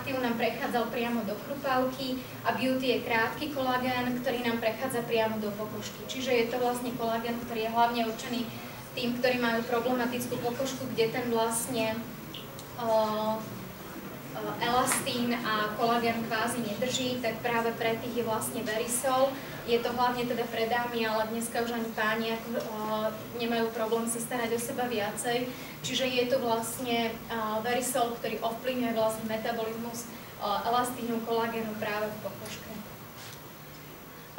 aktív nám prechádzal priamo do chrupavky a beauty je krátky kolagén, ktorý nám prechádza priamo do pokožky. Čiže je to vlastne kolagén, ktorý je hlavne určený tým, ktorí majú problematickú pokožku, kde ten vlastne elastín a kolagén kvázi nedrží, tak práve pre tých je vlastne Verisol. Je to hlavne teda pre dámy, ale dneska už ani páni nemajú problém sa starať o seba viacej. Čiže je to vlastne Verisol, ktorý ovplyvňuje vlastne metabolizmus elastínu, kolagénu práve v pokožke.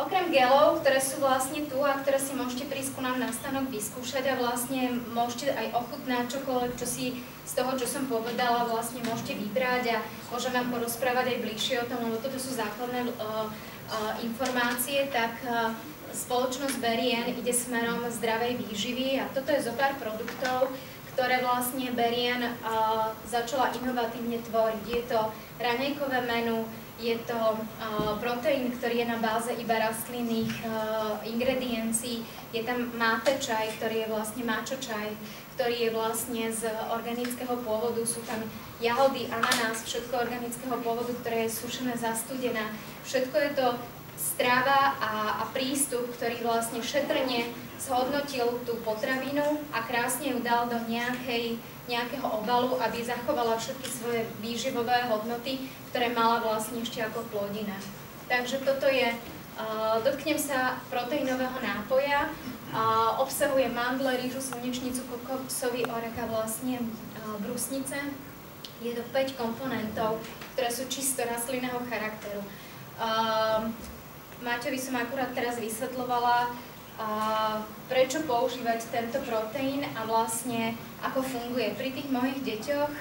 Okrem gelov, ktoré sú vlastne tu a ktoré si môžete prísť ku nám na stánok vyskúšať a vlastne môžete aj ochutnať čokoľvek, čo si z toho, čo som povedala, vlastne môžete vybrať a môžem vám porozprávať aj bližšie o tom, lebo toto sú základné informácie, tak spoločnosť Berien ide smerom zdravej výživy a toto je zo pár produktov, ktoré vlastne Berien začala inovatívne tvoriť. Je to raňajkové menu, je to proteín, ktorý je na báze iba rastlinných ingrediencií. Je tam mate čaj, ktorý je vlastne mačo čaj, ktorý je vlastne z organického pôvodu. Sú tam jahody, ananás, všetko organického pôvodu, ktoré je sušené, zastudená. Všetko je to strava a prístup, ktorý vlastne šetrne zhodnotil tú potravinu a krásne ju dal do nejakého obalu, aby zachovala všetky svoje výživové hodnoty, ktoré mala vlastne ešte ako plodina. Takže toto je, dotknem sa proteínového nápoja, obsahuje mandle, rýžu, slnečnicu, kokosový orech a vlastne brusnice. Je to 5 komponentov, ktoré sú čisto rastlinného charakteru. Maťovi som akurát teraz vysvetľovala, prečo používať tento proteín a vlastne ako funguje. Pri tých mojich deťoch,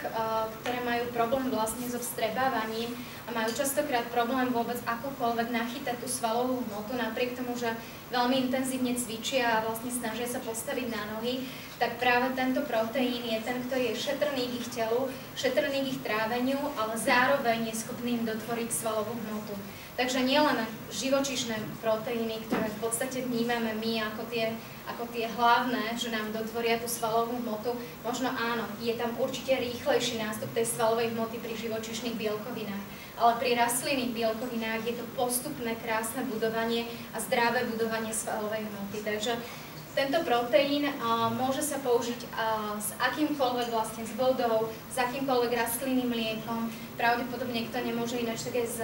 ktoré majú problém vlastne so vstrebávaním a majú častokrát problém vôbec akokoľvek nachytať tú svalovú hmotu, napriek tomu, že veľmi intenzívne cvičia a vlastne snažia sa postaviť na nohy, tak práve tento proteín je ten, ktorý je šetrný k ich telu, šetrný k ich tráveniu, ale zároveň je schopný im dotvoriť svalovú hmotu. Takže nielen živočíšne proteíny, ktoré v podstate vnímame my ako tie hlavné, že nám dotvoria tú svalovú hmotu, možno áno, je tam určite rýchlejší nástup tej svalovej hmoty pri živočíšnych bielkovinách. Ale pri rastlinných bielkovinách je to postupné, krásne budovanie a zdravé budovanie svalovej hmoty. Takže tento proteín môže sa použiť s akýmkoľvek vlastne s vodou, s akýmkoľvek rastlinným mliekom. Pravdepodobne kto nemôže ináč také s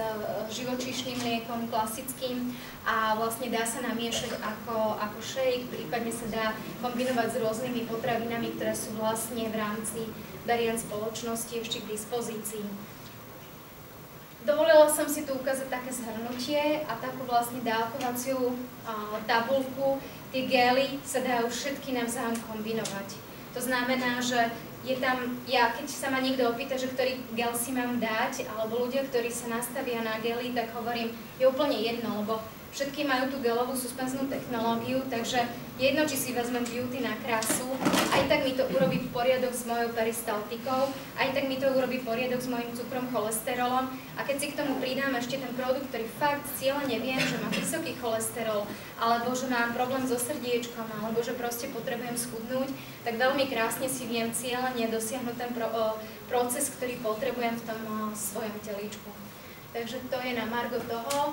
živočíšnym mliekom, klasickým a vlastne dá sa namiešať ako shake, prípadne sa dá kombinovať s rôznymi potravinami, ktoré sú vlastne v rámci Berien spoločnosti ešte k dispozícii. Dovolila som si tu ukázať také zhrnutie a takú vlastne dávkovaciu tabuľku. Tie gely sa dajú všetky navzájom kombinovať. To znamená, že je tam, keď sa ma niekto opýta, že ktorý gel si mám dať, alebo ľudia, ktorí sa nastavia na gely, tak hovorím, je úplne jedno, lebo všetky majú tú gelovú suspenznú technológiu, takže jedno, či si vezmem beauty na krásu, aj tak mi to urobí poriadok s mojou peristaltikou, aj tak mi to urobí poriadok s mojím cukrom, cholesterolom a keď si k tomu pridám ešte ten produkt, ktorý fakt cieľene viem, že mám vysoký cholesterol, alebo že mám problém so srdiečkom, alebo že proste potrebujem schudnúť, tak veľmi krásne si viem cieľene dosiahnuť ten proces, ktorý potrebujem v tom svojom telíčku. Takže to je na margo toho.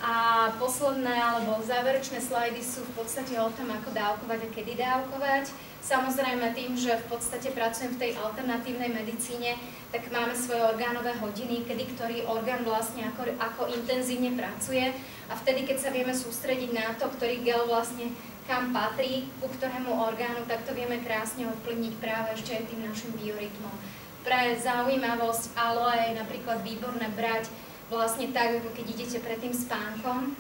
A posledné alebo záverečné slajdy sú v podstate o tom, ako dávkovať a kedy dávkovať. Samozrejme tým, že v podstate pracujem v tej alternatívnej medicíne, tak máme svoje orgánové hodiny, kedy ktorý orgán vlastne ako intenzívne pracuje a vtedy, keď sa vieme sústrediť na to, ktorý gel vlastne kam patrí, ku ktorému orgánu, tak to vieme krásne ovplyvniť práve ešte aj tým našim biorytmom. Pre zaujímavosť aloe je napríklad výborné brať vlastne tak, ako keď idete pred tým spánkom.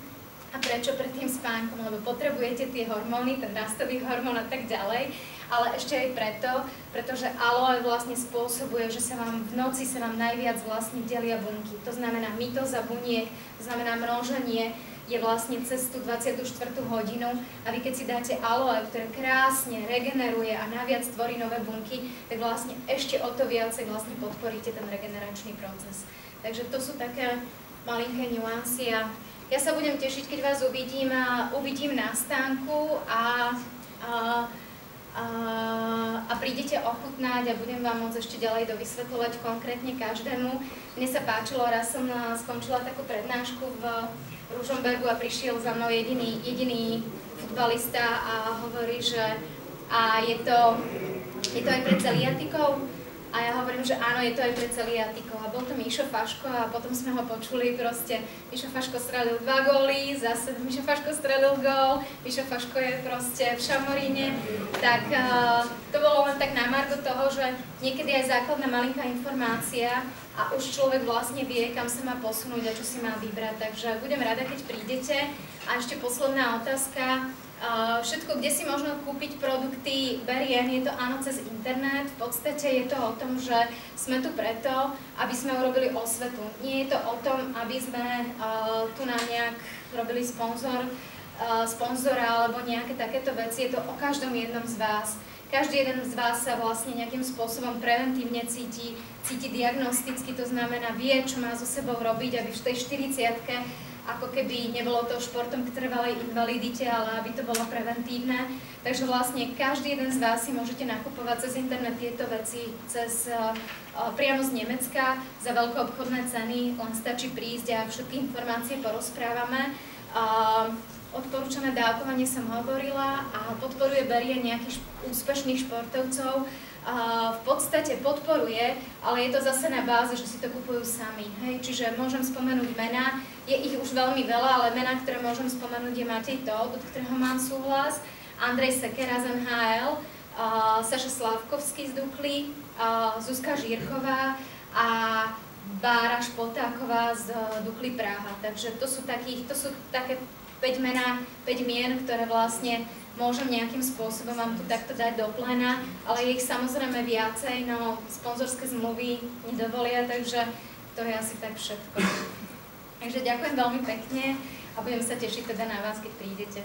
A prečo pred tým spánkom? Lebo potrebujete tie hormóny, ten rastový hormón a tak ďalej. Ale ešte aj preto, pretože aloe vlastne spôsobuje, že sa vám v noci najviac vlastne delia bunky. To znamená mitoza buniek, to znamená množenie je vlastne cez tú 24. hodinu a vy keď si dáte aloe, ktoré krásne regeneruje a naviac tvorí nové bunky, tak vlastne ešte o to viacej vlastne podporíte ten regeneračný proces. Takže to sú také malinké nuancy a ja sa budem tešiť, keď vás uvidím na stánku a a prídete ochutnať a budem vám môcť ešte ďalej dovysvetľovať konkrétne každému. Mne sa páčilo, raz som skončila takú prednášku v Ružombergu a prišiel za mnou jediný futbalista a hovorí, že je to aj pre celiatikov. A ja hovorím, že áno, je to aj pre celiatikov. A bol to Mišo Faško a potom sme ho počuli proste. Mišo Faško strelil 2 góly, zase Mišo Faško strelil gól, Mišo Faško je proste v Šamoríne. Tak to bolo len tak na margo toho, že niekedy aj základná malinká informácia a už človek vlastne vie, kam sa má posunúť a čo si má vybrať. Takže budem rada, keď prídete. A ešte posledná otázka. Všetko, kde si možno kúpiť produkty Berien, je to áno cez internet. V podstate je to o tom, že sme tu preto, aby sme urobili osvetu. Nie je to o tom, aby sme tu nám nejak robili sponzora alebo nejaké takéto veci. Je to o každom jednom z vás. Každý jeden z vás sa vlastne nejakým spôsobom preventívne cíti diagnosticky, to znamená vie, čo má so sebou robiť, aby v tej 40-ke ako keby nebolo to športom k trvalej invalidite, ale aby to bolo preventívne. Takže vlastne každý jeden z vás si môžete nakupovať cez internet tieto veci priamo z Nemecka za veľkoobchodné ceny, len stačí prísť a všetky informácie porozprávame. Odporúčané dávkovanie som hovorila a podporuje Berien nejakých úspešných športovcov. V podstate podporuje, ale je to zase na báze, že si to kupujú sami. Hej? Čiže môžem spomenúť mená, je ich už veľmi veľa, ale mená, ktoré môžem spomenúť je Matej Todt, od ktorého mám súhlas, Andrej Sekera z NHL, Saša Slavkovský z Dukly, Zuzka Žírková a Bára Špotáková z Dukly Praha. Takže to sú také 5 mien, ktoré vlastne môžem nejakým spôsobom vám tu takto dať do pléna, ale je ich samozrejme viacej, no sponzorské zmluvy nedovolia, takže to je asi tak všetko. Takže ďakujem veľmi pekne a budem sa tešiť teda na vás, keď prídete.